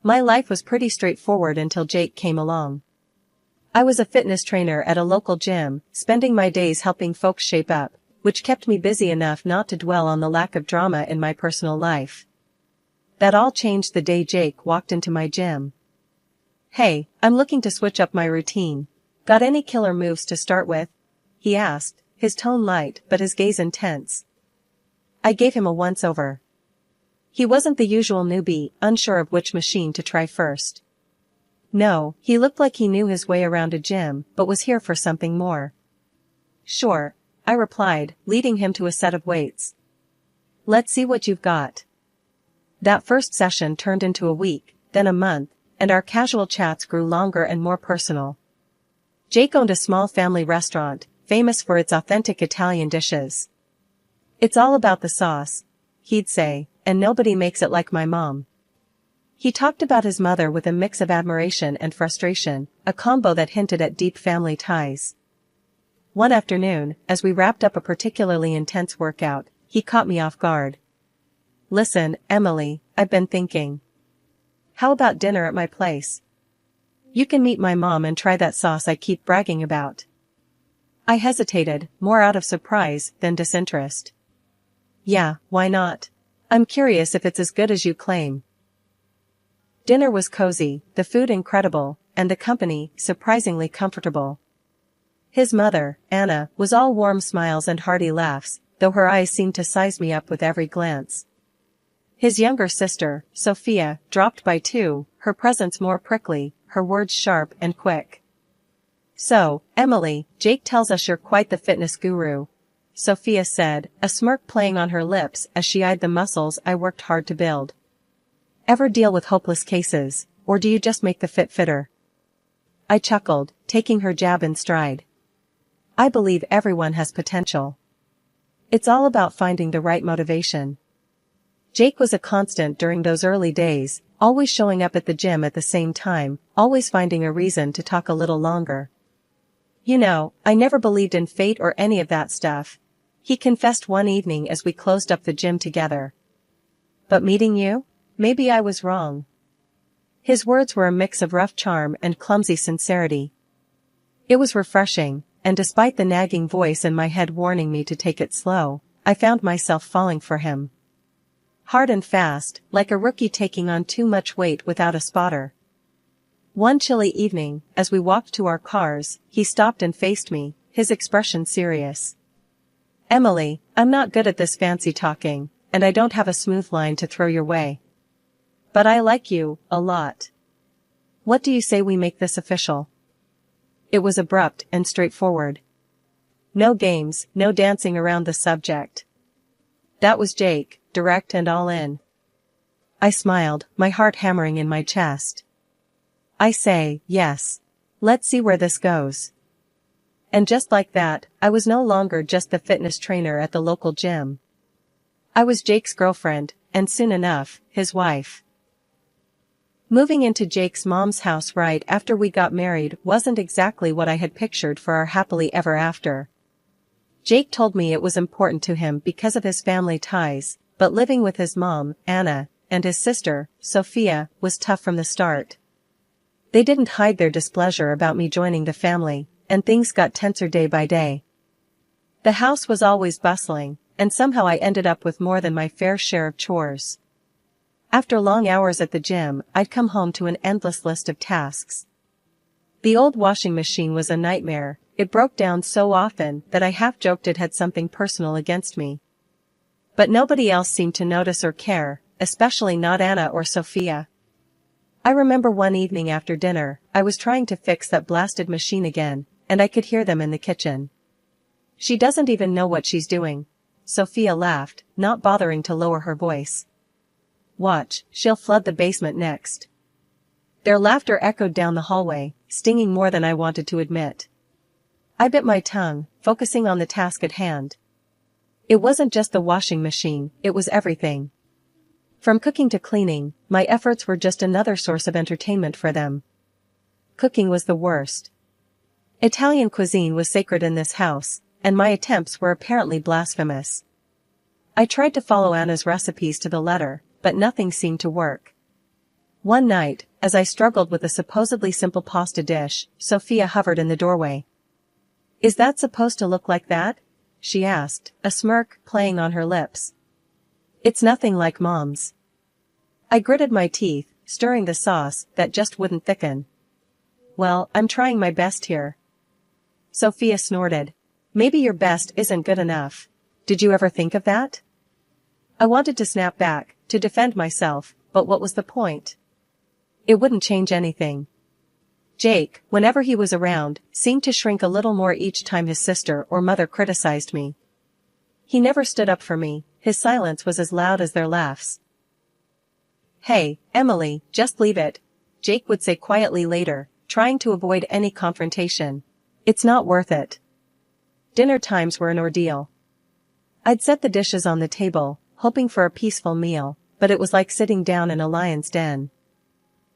My life was pretty straightforward until Jake came along. I was a fitness trainer at a local gym, spending my days helping folks shape up, which kept me busy enough not to dwell on the lack of drama in my personal life. That all changed the day Jake walked into my gym. "Hey, I'm looking to switch up my routine. Got any killer moves to start with?" he asked, his tone light but his gaze intense. I gave him a once-over. He wasn't the usual newbie, unsure of which machine to try first. No, he looked like he knew his way around a gym, but was here for something more. "Sure," I replied, leading him to a set of weights. "Let's see what you've got." That first session turned into a week, then a month, and our casual chats grew longer and more personal. Jake owned a small family restaurant, famous for its authentic Italian dishes. "It's all about the sauce," he'd say, "and nobody makes it like my mom." He talked about his mother with a mix of admiration and frustration, a combo that hinted at deep family ties. One afternoon, as we wrapped up a particularly intense workout, he caught me off guard. "Listen, Emily, I've been thinking. How about dinner at my place? You can meet my mom and try that sauce I keep bragging about." I hesitated, more out of surprise than disinterest. "Yeah, why not? I'm curious if it's as good as you claim." Dinner was cozy, the food incredible, and the company surprisingly comfortable. His mother, Anna, was all warm smiles and hearty laughs, though her eyes seemed to size me up with every glance. His younger sister, Sophia, dropped by too, her presence more prickly, her words sharp and quick. "So, Emily, Jake tells us you're quite the fitness guru," Sophia said, a smirk playing on her lips as she eyed the muscles I worked hard to build. "Ever deal with hopeless cases, or do you just make the fit fitter?" I chuckled, taking her jab in stride. "I believe everyone has potential. It's all about finding the right motivation." Jake was a constant during those early days, always showing up at the gym at the same time, always finding a reason to talk a little longer. "You know, I never believed in fate or any of that stuff," he confessed one evening as we closed up the gym together. "But meeting you? Maybe I was wrong." His words were a mix of rough charm and clumsy sincerity. It was refreshing, and despite the nagging voice in my head warning me to take it slow, I found myself falling for him. Hard and fast, like a rookie taking on too much weight without a spotter. One chilly evening, as we walked to our cars, he stopped and faced me, his expression serious. "Emily, I'm not good at this fancy talking, and I don't have a smooth line to throw your way. But I like you, a lot. What do you say we make this official?" It was abrupt and straightforward. No games, no dancing around the subject. That was Jake, direct and all in. I smiled, my heart hammering in my chest. "I say, yes. Let's see where this goes." And just like that, I was no longer just the fitness trainer at the local gym. I was Jake's girlfriend, and soon enough, his wife. Moving into Jake's mom's house right after we got married wasn't exactly what I had pictured for our happily ever after. Jake told me it was important to him because of his family ties, but living with his mom, Anna, and his sister, Sophia, was tough from the start. They didn't hide their displeasure about me joining the family, and things got tenser day by day. The house was always bustling, and somehow I ended up with more than my fair share of chores. After long hours at the gym, I'd come home to an endless list of tasks. The old washing machine was a nightmare. It broke down so often that I half joked it had something personal against me. But nobody else seemed to notice or care, especially not Anna or Sophia. I remember one evening after dinner, I was trying to fix that blasted machine again, and I could hear them in the kitchen. "She doesn't even know what she's doing," Sophia laughed, not bothering to lower her voice. "Watch, she'll flood the basement next." Their laughter echoed down the hallway, stinging more than I wanted to admit. I bit my tongue, focusing on the task at hand. It wasn't just the washing machine, it was everything. From cooking to cleaning, my efforts were just another source of entertainment for them. Cooking was the worst. Italian cuisine was sacred in this house, and my attempts were apparently blasphemous. I tried to follow Anna's recipes to the letter, but nothing seemed to work. One night, as I struggled with a supposedly simple pasta dish, Sophia hovered in the doorway. "Is that supposed to look like that?" she asked, a smirk playing on her lips. "It's nothing like Mom's." I gritted my teeth, stirring the sauce that just wouldn't thicken. "Well, I'm trying my best here." Sophia snorted. "Maybe your best isn't good enough. Did you ever think of that?" I wanted to snap back, to defend myself, but what was the point? It wouldn't change anything. Jake, whenever he was around, seemed to shrink a little more each time his sister or mother criticized me. He never stood up for me, his silence was as loud as their laughs. "Hey, Emily, just leave it," Jake would say quietly later, trying to avoid any confrontation. "It's not worth it." Dinner times were an ordeal. I'd set the dishes on the table, hoping for a peaceful meal, but it was like sitting down in a lion's den.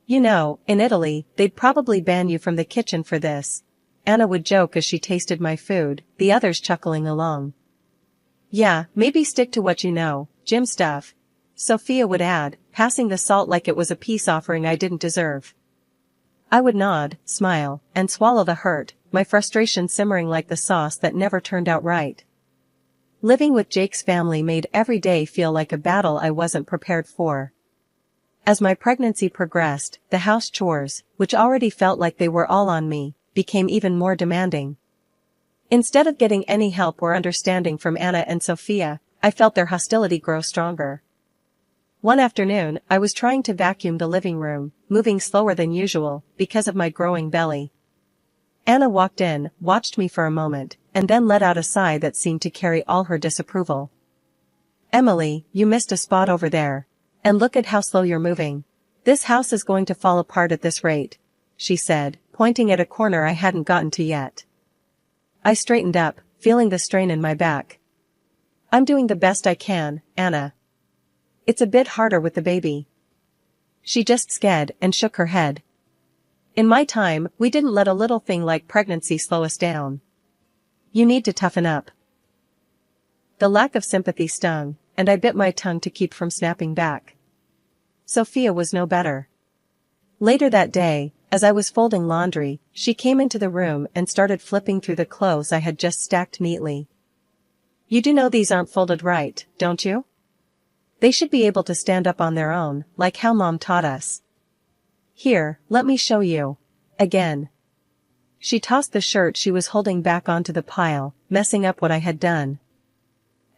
"You know, in Italy, they'd probably ban you from the kitchen for this," Anna would joke as she tasted my food, the others chuckling along. "Yeah, maybe stick to what you know, gym stuff," Sophia would add, passing the salt like it was a peace offering I didn't deserve. I would nod, smile, and swallow the hurt, my frustration simmering like the sauce that never turned out right. Living with Jake's family made every day feel like a battle I wasn't prepared for. As my pregnancy progressed, the house chores, which already felt like they were all on me, became even more demanding. Instead of getting any help or understanding from Anna and Sophia, I felt their hostility grow stronger. One afternoon, I was trying to vacuum the living room, moving slower than usual, because of my growing belly. Anna walked in, watched me for a moment, and then let out a sigh that seemed to carry all her disapproval. "Emily, you missed a spot over there. And look at how slow you're moving. This house is going to fall apart at this rate," she said, pointing at a corner I hadn't gotten to yet. I straightened up, feeling the strain in my back. "I'm doing the best I can, Anna. It's a bit harder with the baby." She just sked and shook her head. "In my time, we didn't let a little thing like pregnancy slow us down. You need to toughen up." The lack of sympathy stung, and I bit my tongue to keep from snapping back. Sophia was no better. Later that day, as I was folding laundry, she came into the room and started flipping through the clothes I had just stacked neatly. "You do know these aren't folded right, don't you? They should be able to stand up on their own, like how Mom taught us. Here, let me show you." Again. She tossed the shirt she was holding back onto the pile, messing up what I had done.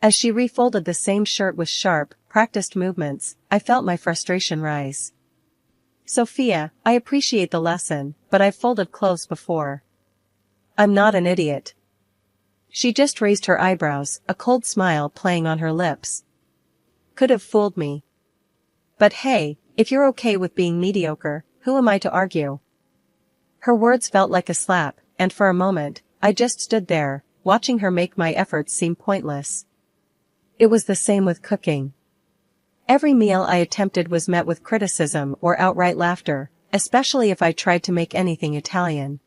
As she refolded the same shirt with sharp, practiced movements, I felt my frustration rise. "Sophia, I appreciate the lesson, but I've folded clothes before. I'm not an idiot." She just raised her eyebrows, a cold smile playing on her lips. Could have fooled me. But hey, if you're okay with being mediocre, who am I to argue? Her words felt like a slap, and for a moment, I just stood there, watching her make my efforts seem pointless. It was the same with cooking. Every meal I attempted was met with criticism or outright laughter, especially if I tried to make anything Italian.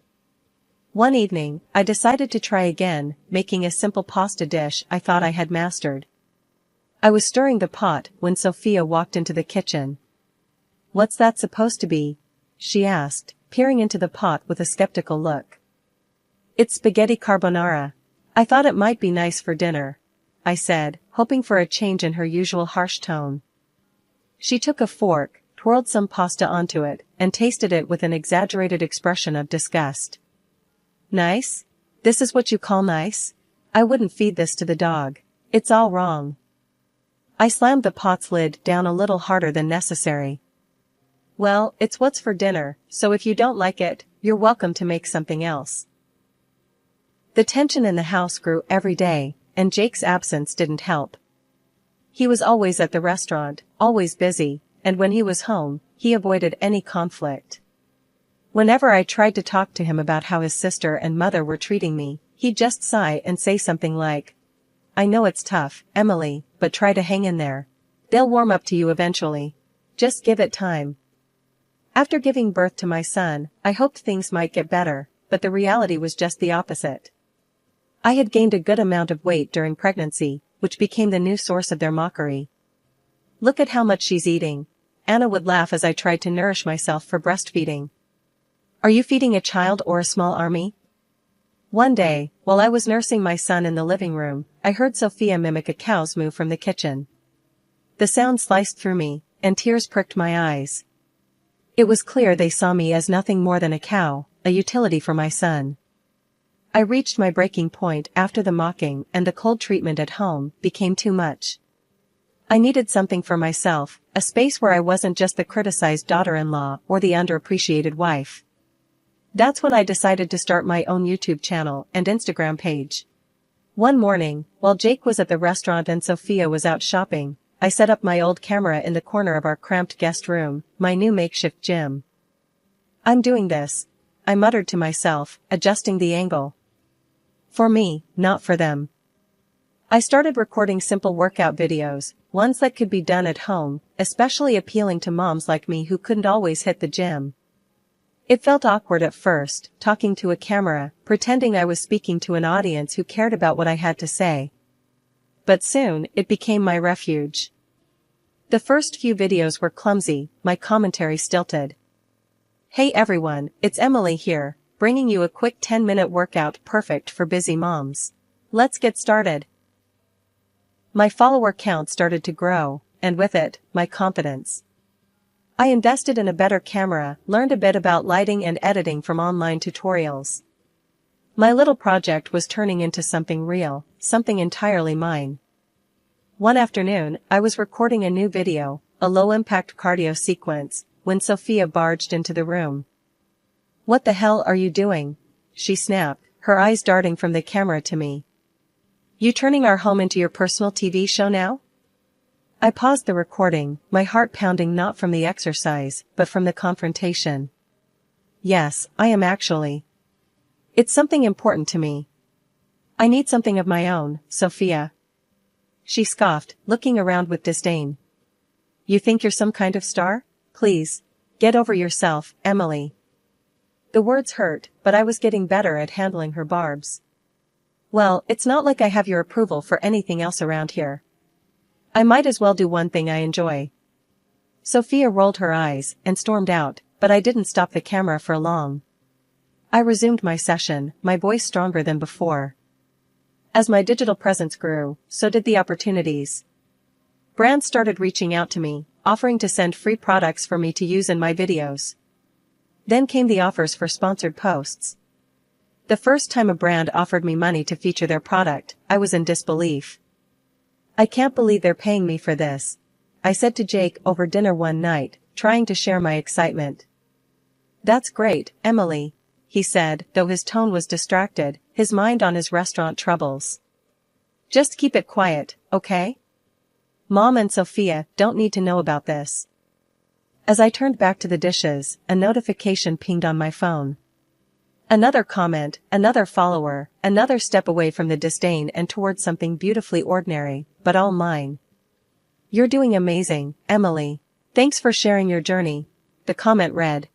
One evening, I decided to try again, making a simple pasta dish I thought I had mastered. I was stirring the pot when Sophia walked into the kitchen. "What's that supposed to be?" she asked, peering into the pot with a skeptical look. "It's spaghetti carbonara. I thought it might be nice for dinner," I said, hoping for a change in her usual harsh tone. She took a fork, twirled some pasta onto it, and tasted it with an exaggerated expression of disgust. "Nice? This is what you call nice? I wouldn't feed this to the dog. It's all wrong." I slammed the pot's lid down a little harder than necessary. "Well, it's what's for dinner, so if you don't like it, you're welcome to make something else." The tension in the house grew every day, and Jake's absence didn't help. He was always at the restaurant, always busy, and when he was home, he avoided any conflict. Whenever I tried to talk to him about how his sister and mother were treating me, he'd just sigh and say something like, "I know it's tough, Emily, but try to hang in there. They'll warm up to you eventually. Just give it time." After giving birth to my son, I hoped things might get better, but the reality was just the opposite. I had gained a good amount of weight during pregnancy, which became the new source of their mockery. "Look at how much she's eating. Anna would laugh as I tried to nourish myself for breastfeeding. Are you feeding a child or a small army? One day, while I was nursing my son in the living room, I heard Sophia mimic a cow's moo from the kitchen. The sound sliced through me, and tears pricked my eyes. It was clear they saw me as nothing more than a cow, a utility for my son. I reached my breaking point after the mocking, and the cold treatment at home became too much. I needed something for myself, a space where I wasn't just the criticized daughter-in-law or the underappreciated wife. That's when I decided to start my own YouTube channel and Instagram page. One morning, while Jake was at the restaurant and Sophia was out shopping, I set up my old camera in the corner of our cramped guest room, my new makeshift gym. I'm doing this, I muttered to myself, adjusting the angle. For me, not for them. I started recording simple workout videos, ones that could be done at home, especially appealing to moms like me who couldn't always hit the gym. It felt awkward at first, talking to a camera, pretending I was speaking to an audience who cared about what I had to say. But soon, it became my refuge. The first few videos were clumsy, my commentary stilted. Hey everyone, it's Emily here, bringing you a quick 10-minute workout perfect for busy moms. Let's get started. My follower count started to grow, and with it, my confidence. I invested in a better camera, learned a bit about lighting and editing from online tutorials. My little project was turning into something real, something entirely mine. One afternoon, I was recording a new video, a low-impact cardio sequence, when Sophia barged into the room. What the hell are you doing? She snapped, her eyes darting from the camera to me. You turning our home into your personal TV show now? I paused the recording, my heart pounding not from the exercise, but from the confrontation. Yes, I am actually. It's something important to me. I need something of my own, Sophia. She scoffed, looking around with disdain. You think you're some kind of star? Please, get over yourself, Emily. The words hurt, but I was getting better at handling her barbs. Well, it's not like I have your approval for anything else around here. I might as well do one thing I enjoy. Sophia rolled her eyes and stormed out, but I didn't stop the camera for long. I resumed my session, my voice stronger than before. As my digital presence grew, so did the opportunities. Brands started reaching out to me, offering to send free products for me to use in my videos. Then came the offers for sponsored posts. The first time a brand offered me money to feature their product, I was in disbelief. I can't believe they're paying me for this, I said to Jake over dinner one night, trying to share my excitement. That's great, Emily, he said, though his tone was distracted, his mind on his restaurant troubles. Just keep it quiet, okay? Mom and Sophia don't need to know about this. As I turned back to the dishes, a notification pinged on my phone. Another comment, another follower, another step away from the disdain and towards something beautifully ordinary, but all mine. You're doing amazing, Emily. Thanks for sharing your journey, the comment read.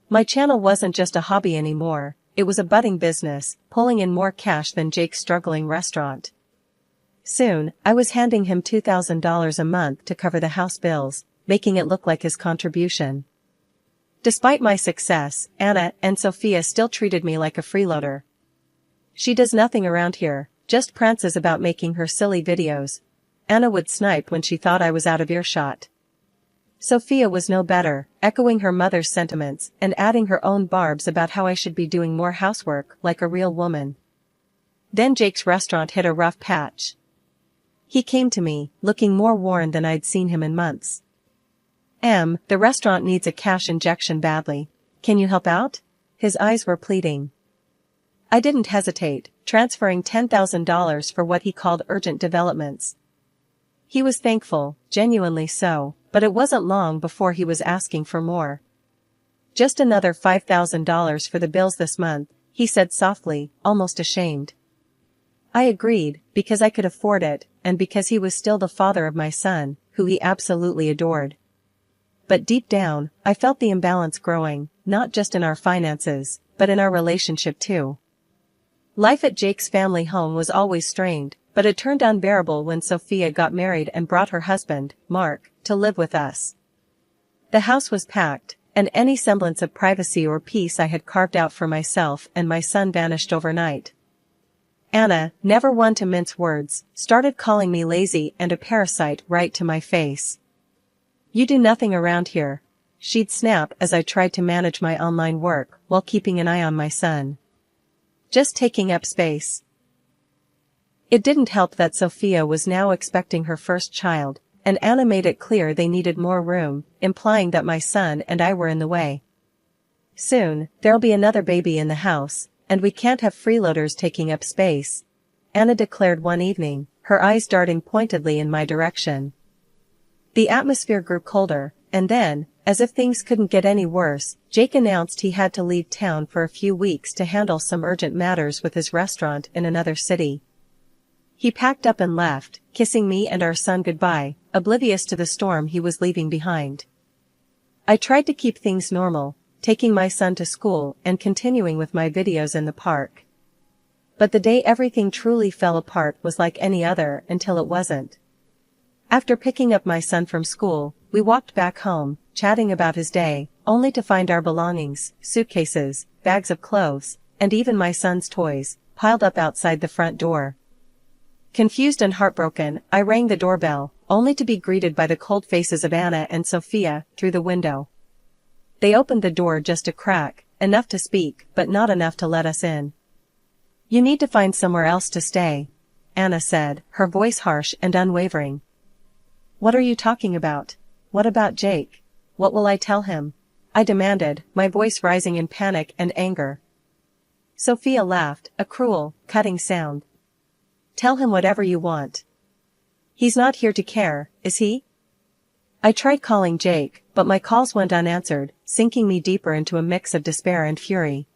My channel wasn't just a hobby anymore, it was a budding business, pulling in more cash than Jake's struggling restaurant. Soon, I was handing him $2,000 a month to cover the house bills, making it look like his contribution. Despite my success, Anna and Sophia still treated me like a freeloader. She does nothing around here, just prances about making her silly videos. Anna would snipe when she thought I was out of earshot. Sophia was no better, echoing her mother's sentiments and adding her own barbs about how I should be doing more housework like a real woman. Then Jake's restaurant hit a rough patch. He came to me, looking more worn than I'd seen him in months. The restaurant needs a cash injection badly. Can you help out? His eyes were pleading. I didn't hesitate, transferring $10,000 for what he called urgent developments. He was thankful, genuinely so, but it wasn't long before he was asking for more. Just another $5,000 for the bills this month, he said softly, almost ashamed. I agreed, because I could afford it, and because he was still the father of my son, who he absolutely adored. But deep down, I felt the imbalance growing, not just in our finances, but in our relationship too. Life at Jake's family home was always strained, but it turned unbearable when Sophia got married and brought her husband, Mark, to live with us. The house was packed, and any semblance of privacy or peace I had carved out for myself and my son vanished overnight. Anna, never one to mince words, started calling me lazy and a parasite right to my face. "You do nothing around here," she'd snap as I tried to manage my online work while keeping an eye on my son. "Just taking up space." It didn't help that Sophia was now expecting her first child, and Anna made it clear they needed more room, implying that my son and I were in the way. "Soon, there'll be another baby in the house, and we can't have freeloaders taking up space," Anna declared one evening, her eyes darting pointedly in my direction. The atmosphere grew colder, and then, as if things couldn't get any worse, Jake announced he had to leave town for a few weeks to handle some urgent matters with his restaurant in another city. He packed up and left, kissing me and our son goodbye, oblivious to the storm he was leaving behind. I tried to keep things normal, taking my son to school and continuing with my videos in the park. But the day everything truly fell apart was like any other until it wasn't. After picking up my son from school, we walked back home, chatting about his day, only to find our belongings, suitcases, bags of clothes, and even my son's toys, piled up outside the front door. Confused and heartbroken, I rang the doorbell, only to be greeted by the cold faces of Anna and Sophia through the window. They opened the door just a crack, enough to speak, but not enough to let us in. "You need to find somewhere else to stay," Anna said, her voice harsh and unwavering. "What are you talking about? What about Jake? What will I tell him?" I demanded, my voice rising in panic and anger. Sophia laughed, a cruel, cutting sound. "Tell him whatever you want. He's not here to care, is he?" I tried calling Jake, but my calls went unanswered, sinking me deeper into a mix of despair and fury.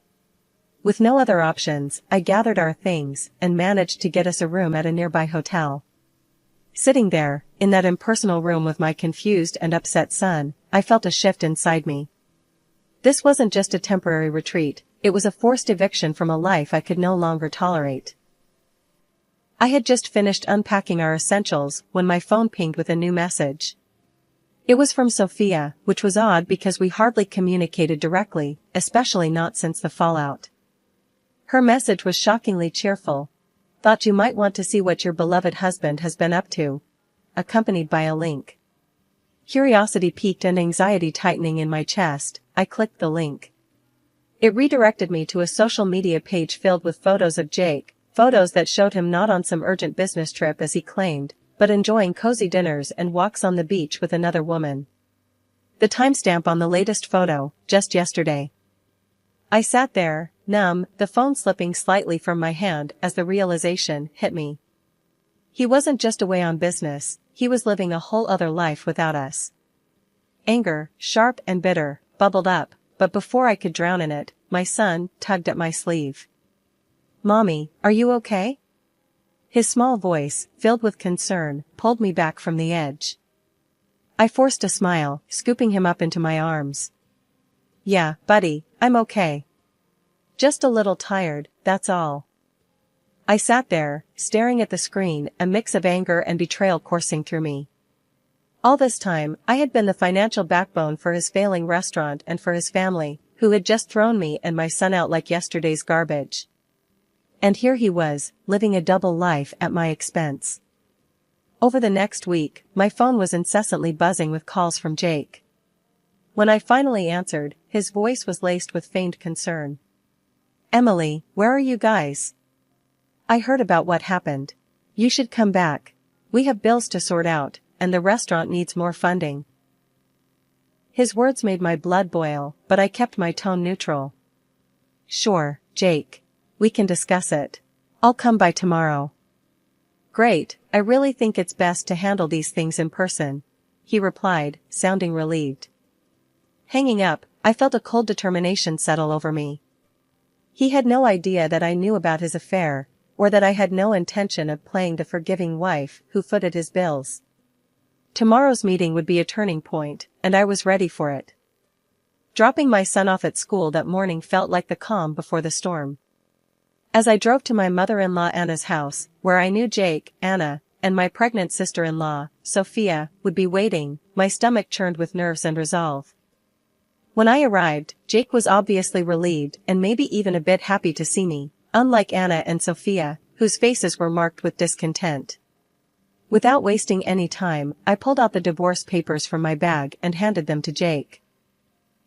With no other options, I gathered our things and managed to get us a room at a nearby hotel. Sitting there, in that impersonal room with my confused and upset son, I felt a shift inside me. This wasn't just a temporary retreat, it was a forced eviction from a life I could no longer tolerate. I had just finished unpacking our essentials when my phone pinged with a new message. It was from Sophia, which was odd because we hardly communicated directly, especially not since the fallout. Her message was shockingly cheerful. "Thought you might want to see what your beloved husband has been up to," accompanied by a link. Curiosity piqued and anxiety tightening in my chest, I clicked the link. It redirected me to a social media page filled with photos of Jake, photos that showed him not on some urgent business trip as he claimed, but enjoying cozy dinners and walks on the beach with another woman. The timestamp on the latest photo, just yesterday. I sat there, numb, the phone slipping slightly from my hand as the realization hit me. He wasn't just away on business, he was living a whole other life without us. Anger, sharp and bitter, bubbled up, but before I could drown in it, my son tugged at my sleeve. "Mommy, are you okay?" His small voice, filled with concern, pulled me back from the edge. I forced a smile, scooping him up into my arms. "Yeah, buddy, I'm okay. Just a little tired, that's all." I sat there, staring at the screen, a mix of anger and betrayal coursing through me. All this time, I had been the financial backbone for his failing restaurant and for his family, who had just thrown me and my son out like yesterday's garbage. And here he was, living a double life at my expense. Over the next week, my phone was incessantly buzzing with calls from Jake. When I finally answered, his voice was laced with feigned concern. "Emily, where are you guys? I heard about what happened. You should come back. We have bills to sort out, and the restaurant needs more funding." His words made my blood boil, but I kept my tone neutral. "Sure, Jake. We can discuss it. I'll come by tomorrow." "Great, I really think it's best to handle these things in person," he replied, sounding relieved. Hanging up, I felt a cold determination settle over me. He had no idea that I knew about his affair, or that I had no intention of playing the forgiving wife who footed his bills. Tomorrow's meeting would be a turning point, and I was ready for it. Dropping my son off at school that morning felt like the calm before the storm. As I drove to my mother-in-law Anna's house, where I knew Jake, Anna, and my pregnant sister-in-law, Sophia, would be waiting, my stomach churned with nerves and resolve. When I arrived, Jake was obviously relieved and maybe even a bit happy to see me, unlike Anna and Sophia, whose faces were marked with discontent. Without wasting any time, I pulled out the divorce papers from my bag and handed them to Jake.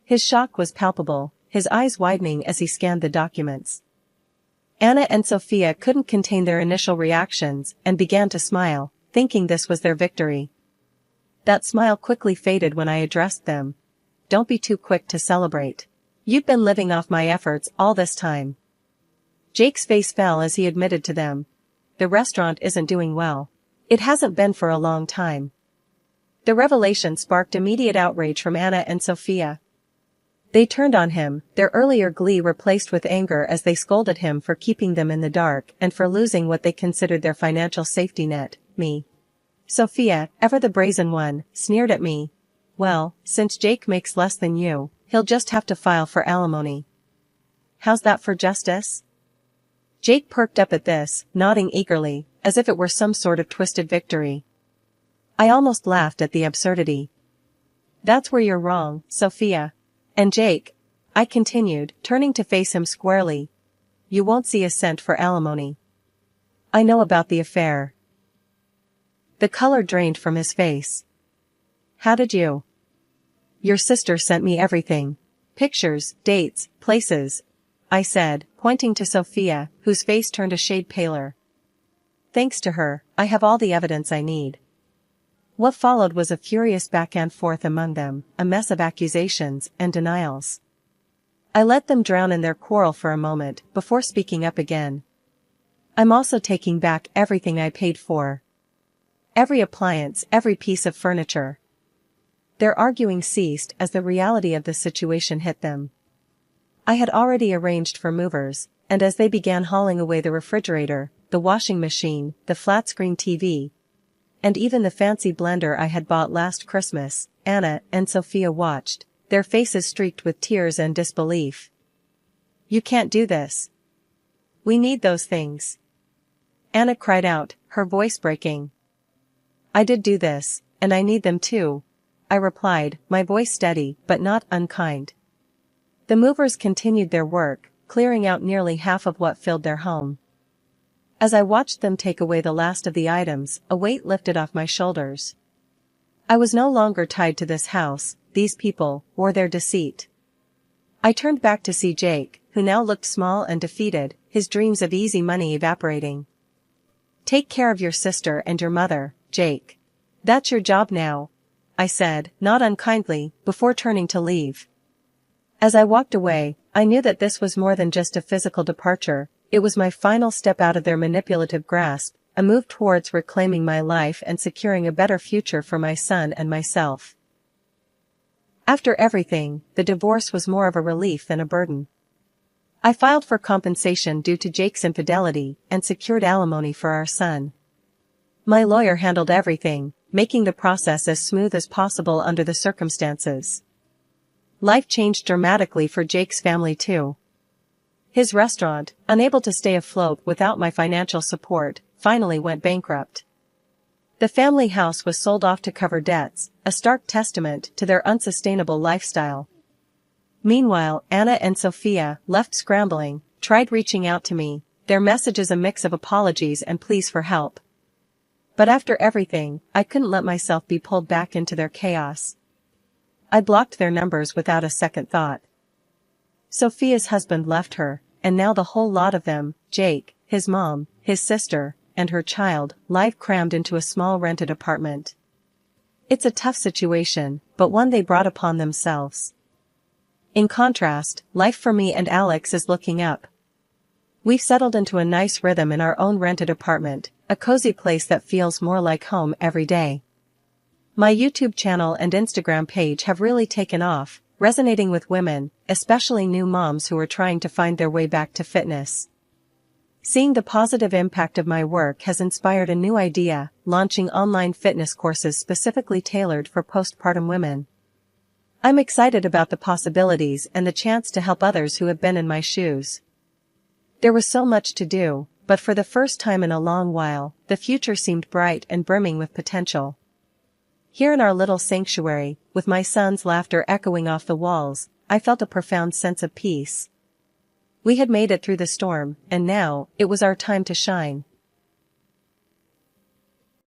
His shock was palpable, his eyes widening as he scanned the documents. Anna and Sophia couldn't contain their initial reactions and began to smile, thinking this was their victory. That smile quickly faded when I addressed them. Don't be too quick to celebrate. You've been living off my efforts all this time. Jake's face fell as he admitted to them. The restaurant isn't doing well. It hasn't been for a long time. The revelation sparked immediate outrage from Anna and Sophia. They turned on him, their earlier glee replaced with anger as they scolded him for keeping them in the dark and for losing what they considered their financial safety net, me. Sophia, ever the brazen one, sneered at me. Well, since Jake makes less than you, he'll just have to file for alimony. How's that for justice? Jake perked up at this, nodding eagerly, as if it were some sort of twisted victory. I almost laughed at the absurdity. That's where you're wrong, Sophia. And Jake, I continued, turning to face him squarely. You won't see a cent for alimony. I know about the affair. The color drained from his face. How did you? Your sister sent me everything. Pictures, dates, places, I said, pointing to Sophia, whose face turned a shade paler. Thanks to her, I have all the evidence I need. What followed was a furious back and forth among them, a mess of accusations and denials. I let them drown in their quarrel for a moment before speaking up again. I'm also taking back everything I paid for. Every appliance, every piece of furniture. Their arguing ceased as the reality of the situation hit them. I had already arranged for movers, and as they began hauling away the refrigerator, the washing machine, the flat-screen TV, and even the fancy blender I had bought last Christmas, Anna and Sophia watched, their faces streaked with tears and disbelief. You can't do this. We need those things. Anna cried out, her voice breaking. I did do this, and I need them too, I replied, my voice steady but not unkind. The movers continued their work, clearing out nearly half of what filled their home. As I watched them take away the last of the items, a weight lifted off my shoulders. I was no longer tied to this house, these people, or their deceit. I turned back to see Jake, who now looked small and defeated, his dreams of easy money evaporating. Take care of your sister and your mother, Jake. That's your job now, I said, not unkindly, before turning to leave. As I walked away, I knew that this was more than just a physical departure. It was my final step out of their manipulative grasp, a move towards reclaiming my life and securing a better future for my son and myself. After everything, the divorce was more of a relief than a burden. I filed for compensation due to Jake's infidelity and secured alimony for our son. My lawyer handled everything, making the process as smooth as possible under the circumstances. Life changed dramatically for Jake's family too. His restaurant, unable to stay afloat without my financial support, finally went bankrupt. The family house was sold off to cover debts, a stark testament to their unsustainable lifestyle. Meanwhile, Anna and Sophia, left scrambling, tried reaching out to me, their messages a mix of apologies and pleas for help. But after everything, I couldn't let myself be pulled back into their chaos. I blocked their numbers without a second thought. Sophia's husband left her, and now the whole lot of them, Jake, his mom, his sister, and her child, live crammed into a small rented apartment. It's a tough situation, but one they brought upon themselves. In contrast, life for me and Alex is looking up. We've settled into a nice rhythm in our own rented apartment, a cozy place that feels more like home every day. My YouTube channel and Instagram page have really taken off, resonating with women, especially new moms who are trying to find their way back to fitness. Seeing the positive impact of my work has inspired a new idea, launching online fitness courses specifically tailored for postpartum women. I'm excited about the possibilities and the chance to help others who have been in my shoes. There was so much to do, but for the first time in a long while, the future seemed bright and brimming with potential. Here in our little sanctuary, with my son's laughter echoing off the walls, I felt a profound sense of peace. We had made it through the storm, and now, it was our time to shine.